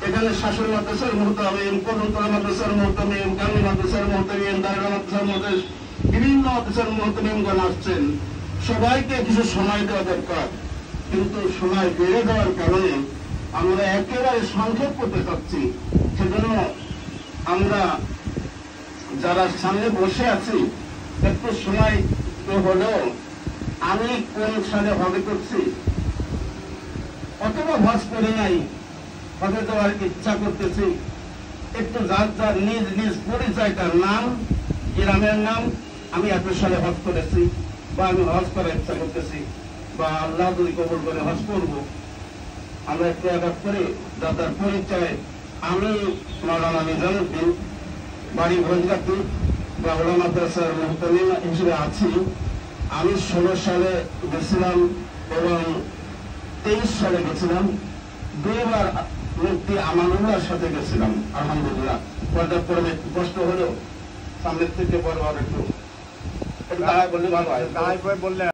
এখানে শাশুড়ি মাদ্রাসার মুহতামিম, কদমতলা মাদ্রাসার মুহতামিম, গান্ধী মাদ্রাসার মুহতামিম, দারগা মাদ্রাসার মুহতামিম, বিভিন্ন মাদ্রাসার মুহতামিমগণ আসছেন। সবাইকে কিছু সময় দেওয়া দরকার, কিন্তু সময় বেড়ে যাওয়ার কারণে আমরা একেবারে সংক্ষেপ করতে চাচ্ছি। সেজন্য আমরা যারা সামনে বসে আছি একটু সময় তো হলেও আমি কোন সালে হজে করছি অথবা হজ করে নাই, হজে যাওয়ার ইচ্ছা করতেছি, একটু যার যার নিজ নিজ পরিচয়টার নাম, গ্রামের নাম, আমি এত সালে হজ করেছি বা আমি হজ করার ইচ্ছা করতেছি বা আল্লাহ যদি কবুল করে হজ করবো, আমরা একটু এক এক করে দাদার পরিচয়। আমি মাওলানা নিজামুদ্দিন, বাড়ি ভোজগাতি, বাংলা মাদ্রাসার মুহতামিম হিসেবে আছি। আমি 16 সালে গেছিলাম এবং 23 সালে গেছিলাম, 2 বার মুফতি আমানুল্লাহর সাথে গেছিলাম। আলহামদুলিল্লাহ, পর্যাপ্ত একটু কষ্ট হলেও সামনের থেকে বড় একটু বললে ভালো হয়।